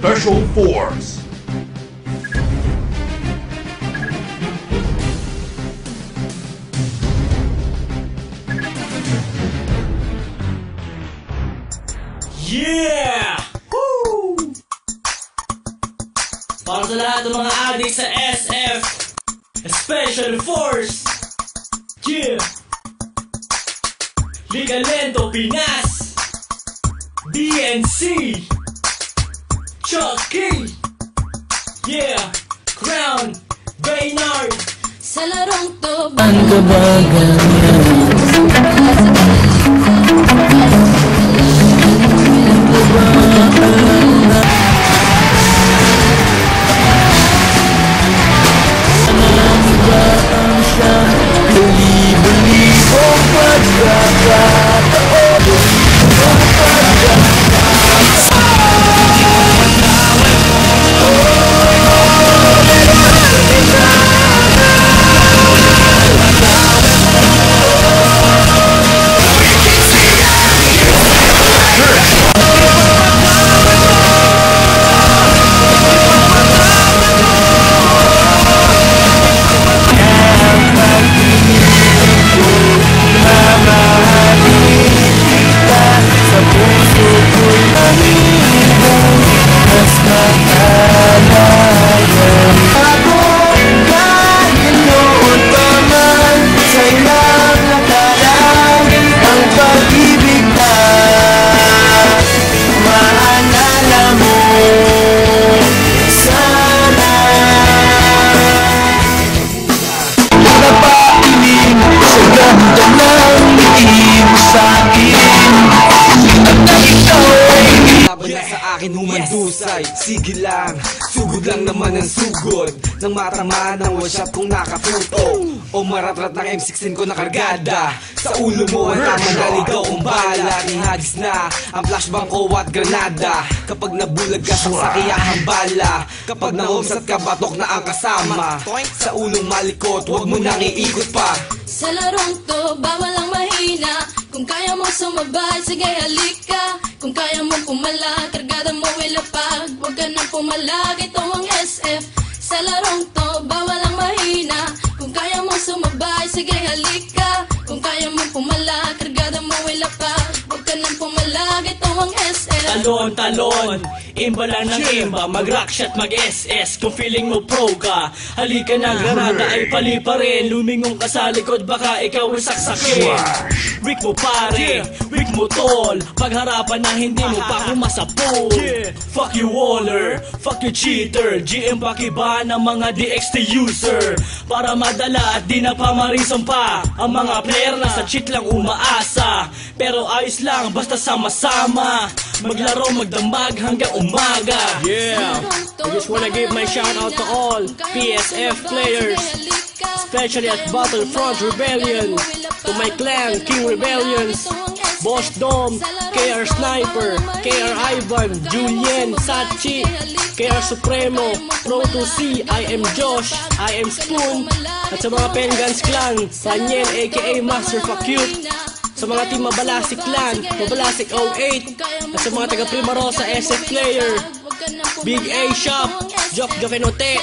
Special Force. Yeah! Woo! Para sa lahat ng mga adik sa SF Special Force. Yeah! Liga Lento Pinas, DNC, Chucky, yeah, Crown, Baynard. Sa larong to Ang kabagan niya Beli-belibong pagkakataon humandusay, sige lang, sugod lang naman ang sugod nang matama ng one shot kung nakaputo o maratrat ng M16 ko nakargada. Sa ulo mo ang tama na ligaw kong bala. Ihagis na ang flashbang ko at granada. Kapag nabulag ka sa sakiyahang bala, kapag nahomsat ka batok na ang kasama. Sa ulong malikot, huwag mo nang iikot pa. Sa larong to, bawal ang mahina. Kung kaya mo sumabay, sige halika. Kung kaya mo pumalag, kargada mo ilapag. Huwag ka nang pumalag, ito ang SF. Sa larong to, bawal ang mahina. Kung kaya mo sumabay, sige halika. Kung kaya mo pumalag, kargada mo ilapag. Huwag ka nang pumalag, ito ang SF. Talon, talon, imba lang ng imba. Mag-rock shot, mag-SS. Kung feeling mo pro ka, halika na, granada ay pali pa rin. Lumingong ka sa likod, baka ikaw ay saksakin. Weak mo pare, weak mo tol. Pagharapan na hindi mo pa kumasapol. Fuck you waller, fuck you cheater. GM pakiba ng mga DXT user. Para madala at di na pamarisan pa. Ang mga player na sa cheat lang umaasa. Pero ayos lang, basta sama-sama. Maglaro, magdamag hanggang umaga. Yeah, I just wanna give my shout out to all PSF players, especially at Battlefront Rebellion, to my clan, King Rebellions, Boss Dom, KR Sniper, KR Ivan, Julian, Sachi, KR Supremo, Pro 2C, I am Josh, I am Spoon, at sa mga Pengans Clan, Daniel aka Master Fuck Cute, sa mga team Mabalasik Clan, Mabalasik 08, at sa mga taga Primarosa SF Player, Big A Shop, Joke Jokenote,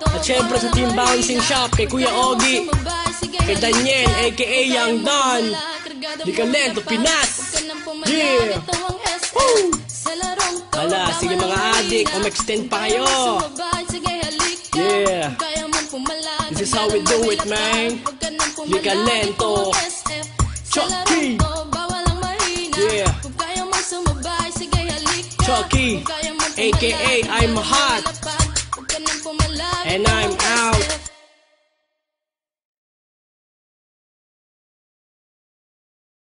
at syempre sa team Bouncing Shop, kay Kuya Ogi, kay Daniel aka Young Don, Liga Lento Pinas. Yeah! Woo! Hala, sige mga adik, extend pa kayo. Yeah! This is how we do it, man. Liga Lento Chucky. Yeah. Chucky, aka I'm hot, and I'm out.